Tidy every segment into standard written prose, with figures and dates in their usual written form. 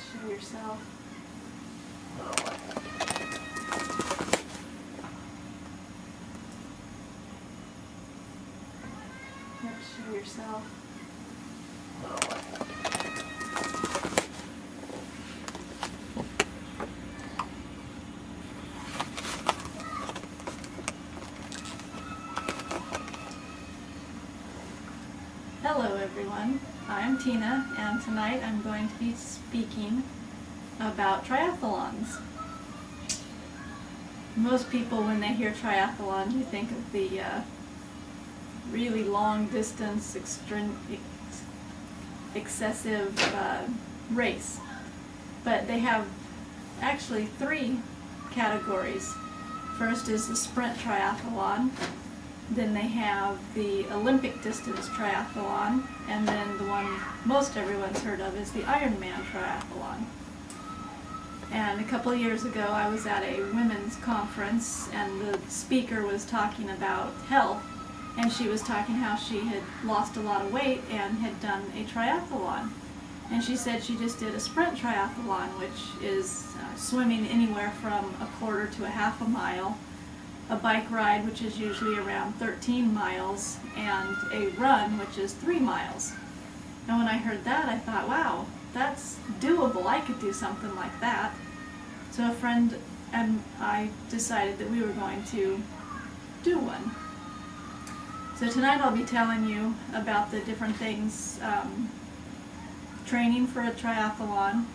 Show yourself. Yep, show yourself. Hello everyone, I'm Tina, and tonight I'm going to be speaking about triathlons. Most people, when they hear triathlon, you think of the really long distance, excessive race. But they have actually three categories. First is the sprint triathlon. Then they have the Olympic distance triathlon, and then the one most everyone's heard of is the Ironman triathlon. And a couple of years ago I was at a women's conference, and the speaker was talking about health, and she was talking how she had lost a lot of weight and had done a triathlon. And she said she just did a sprint triathlon, which is swimming anywhere from a quarter to a half a mile, a bike ride, which is usually around 13 miles, and a run, which is 3 miles. And when I heard that, I thought, wow, that's doable. I could do something like that. So a friend and I decided that we were going to do one. So tonight I'll be telling you about the different things, training for a triathlon,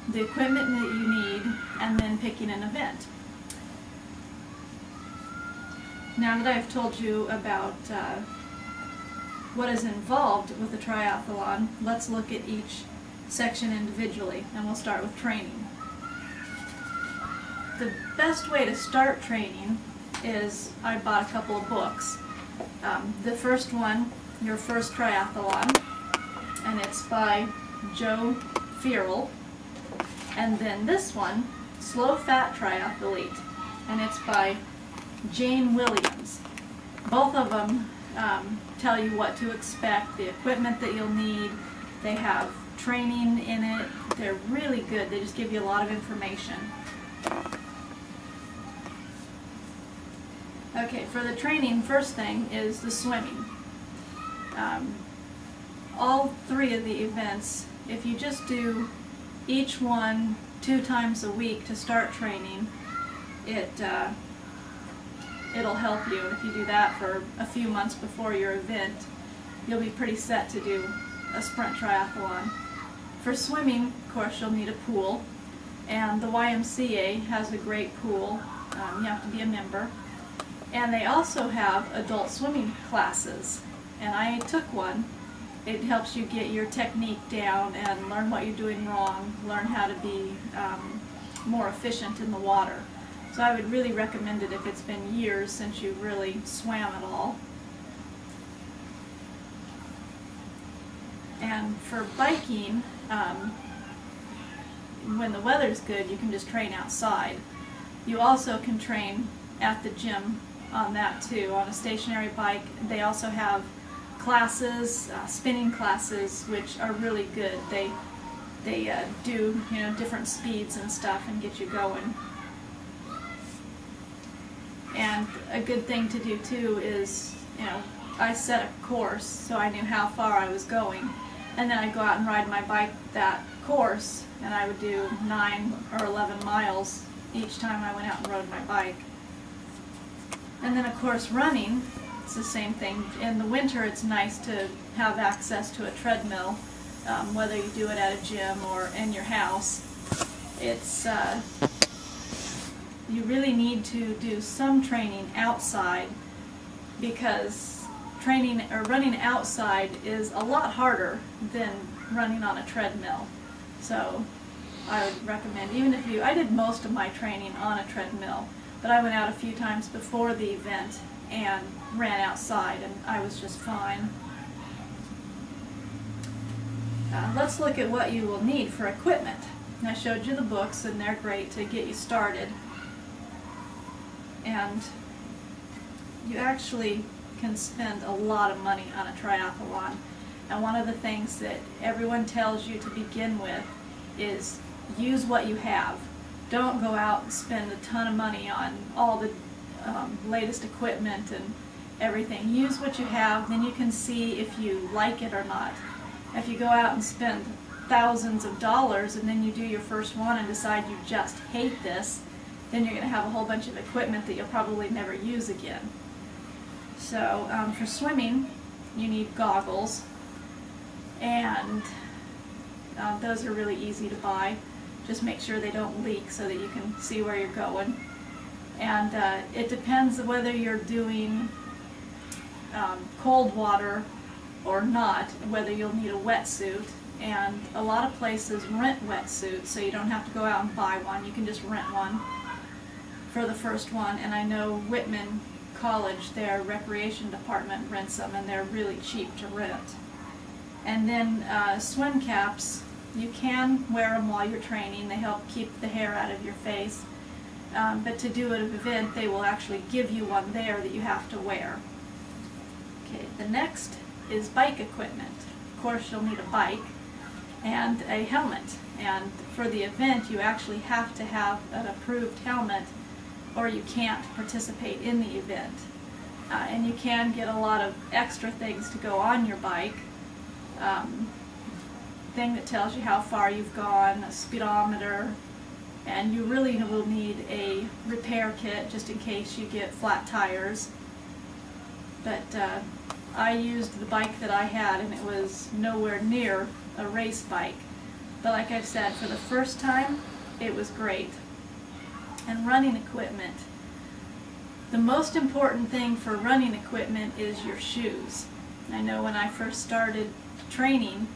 the equipment that you need, and then picking an event. Now that I've told you about what is involved with a triathlon, let's look at each section individually, and we'll start with training. The best way to start training is, I bought a couple of books. The first one, Your First Triathlon, and it's by Joe Fearle. And then this one, Slow Fat Triathlete, and it's by Jane Williams. Both of them tell you what to expect, the equipment that you'll need. They have training in it. They're really good. They just give you a lot of information. Okay, for the training, first thing is the swimming. All three of the events, if you just do each one 2 times a week to start training, it'll help you. If you do that for a few months before your event, you'll be pretty set to do a sprint triathlon. For swimming, of course, you'll need a pool, and the YMCA has a great pool. You have to be a member. And they also have adult swimming classes, and I took one. It helps you get your technique down and learn what you're doing wrong, learn how to be more efficient in the water. So I would really recommend it if it's been years since you really swam at all. And for biking, when the weather's good, you can just train outside. You also can train at the gym on that too, on a stationary bike. They also have classes, spinning classes, which are really good. They do, different speeds and stuff and get you going. And a good thing to do too is, I set a course so I knew how far I was going, and then I'd go out and ride my bike that course, and I would do 9 or 11 miles each time I went out and rode my bike. And then of course running, it's the same thing. In the winter it's nice to have access to a treadmill, whether you do it at a gym or in your house. It's you really need to do some training outside, because training or running outside is a lot harder than running on a treadmill. So I would recommend, even if I did most of my training on a treadmill, but I went out a few times before the event and ran outside, and I was just fine. Let's look at what you will need for equipment. I showed you the books, and they're great to get you started. And you actually can spend a lot of money on a triathlon. And one of the things that everyone tells you to begin with is use what you have. Don't go out and spend a ton of money on all the latest equipment and everything. Use what you have, then you can see if you like it or not. If you go out and spend thousands of dollars and then you do your first one and decide you just hate this, then you're going to have a whole bunch of equipment that you'll probably never use again. So for swimming, you need goggles, and those are really easy to buy. Just make sure they don't leak so that you can see where you're going. And it depends whether you're doing cold water or not, whether you'll need a wetsuit. And a lot of places rent wetsuits, so you don't have to go out and buy one. You can just rent one for the first one. And I know Whitman College, their recreation department rents them, and they're really cheap to rent. And then swim caps, you can wear them while you're training. They help keep the hair out of your face. But to do an event, they will actually give you one there that you have to wear. Okay, the next is bike equipment. Of course, you'll need a bike and a helmet. And for the event, you actually have to have an approved helmet, or you can't participate in the event. And you can get a lot of extra things to go on your bike. Thing that tells you how far you've gone, a speedometer, and you really will need a repair kit just in case you get flat tires. But I used the bike that I had, and it was nowhere near a race bike. But like I said, for the first time, it was great. And running equipment. The most important thing for running equipment is your shoes. I know when I first started training,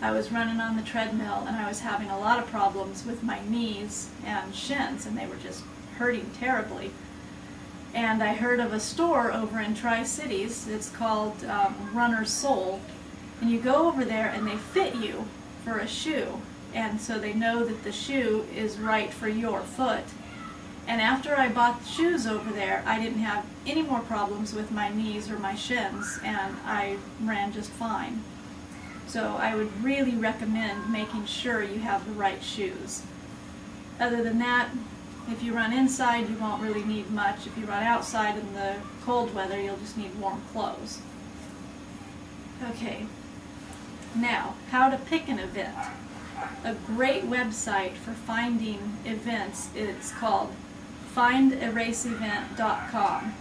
I was running on the treadmill and I was having a lot of problems with my knees and shins, and they were just hurting terribly. And I heard of a store over in Tri-Cities. It's called Runner's Soul. And you go over there and they fit you for a shoe. And so they know that the shoe is right for your foot. And after I bought the shoes over there, I didn't have any more problems with my knees or my shins, and I ran just fine. So I would really recommend making sure you have the right shoes. Other than that, if you run inside, you won't really need much. If you run outside in the cold weather, you'll just need warm clothes. Okay, now, how to pick an event. A great website for finding events is called findaracevent.com.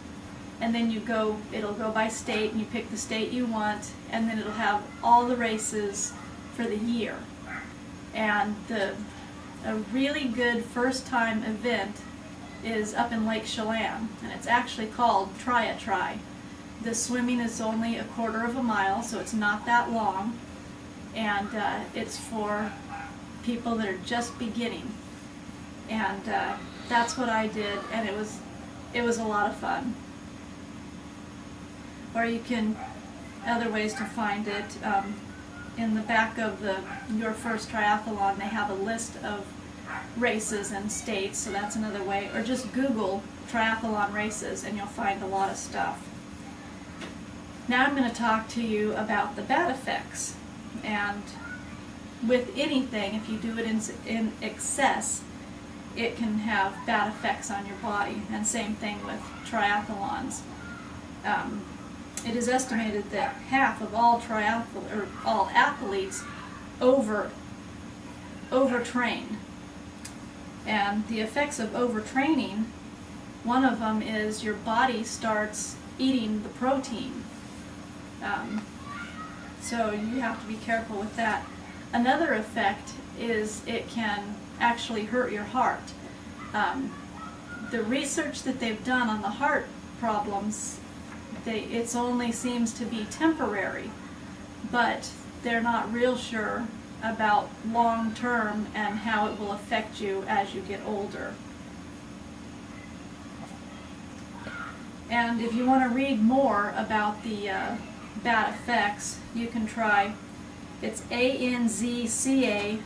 And then it'll go by state, and you pick the state you want, and then it'll have all the races for the year. And a really good first-time event is up in Lake Chelan, and it's actually called Triathlon. The swimming is only 1/4 mile, so it's not that long, and it's for people that are just beginning. And that's what I did, and it was a lot of fun. Or you can, other ways to find it, in the back of your first triathlon, they have a list of races and states, so that's another way. Or just Google triathlon races and you'll find a lot of stuff. Now I'm going to talk to you about the bad effects. And with anything, if you do it in excess, it can have bad effects on your body, and same thing with triathlons. It is estimated that half of all athletes overtrain. And the effects of overtraining, one of them is your body starts eating the protein. So you have to be careful with that. Another effect is it can actually hurt your heart. The research that they've done on the heart problems, it only seems to be temporary, but they're not real sure about long term and how it will affect you as you get older. And if you want to read more about the bad effects, you can try, it's anzca.edu,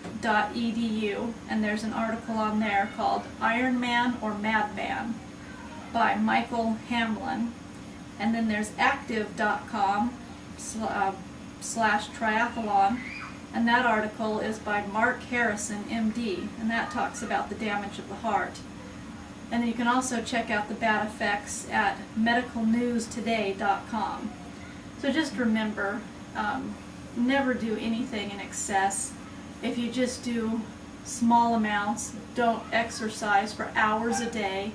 and there's an article on there called Iron Man or Madman by Michael Hamlin. And then there's active.com/triathlon, And that article is by Mark Harrison, MD, and that talks about the damage of the heart. And then you can also check out the bad effects at medicalnewstoday.com. So just remember, never do anything in excess. If you just do small amounts, don't exercise for hours a day,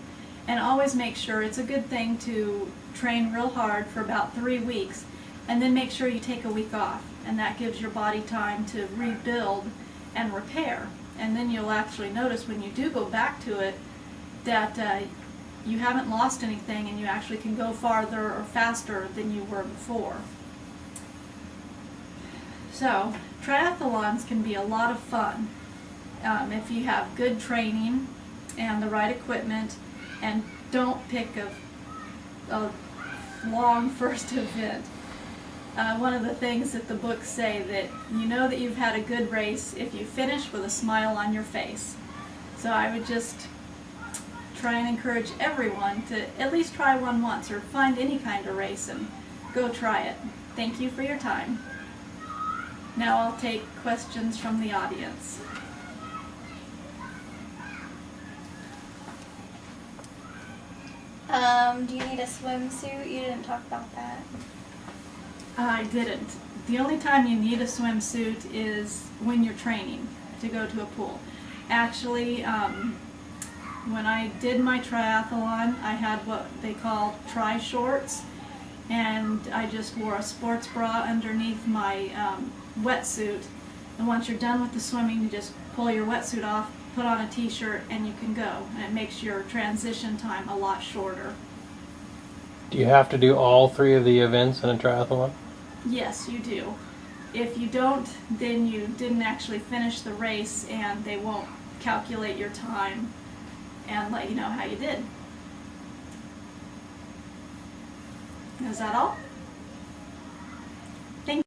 and always make sure it's a good thing to train real hard for about 3 weeks, and then make sure you take a week off, and that gives your body time to rebuild and repair. And then you'll actually notice when you do go back to it that you haven't lost anything, and you actually can go farther or faster than you were before. So triathlons can be a lot of fun if you have good training and the right equipment, and don't pick a long first event. One of the things that the books say, that you know that you've had a good race if you finish with a smile on your face. So I would just try and encourage everyone to at least try one once, or find any kind of race and go try it. Thank you for your time. Now I'll take questions from the audience. Do you need a swimsuit? You didn't talk about that. I didn't. The only time you need a swimsuit is when you're training to go to a pool. Actually, when I did my triathlon, I had what they call tri-shorts, and I just wore a sports bra underneath my wetsuit. And once you're done with the swimming, you just pull your wetsuit off, put on a t-shirt, and you can go. And it makes your transition time a lot shorter. Do you have to do all 3 of the events in a triathlon? Yes, you do. If you don't, then you didn't actually finish the race, and they won't calculate your time and let you know how you did. Is that all?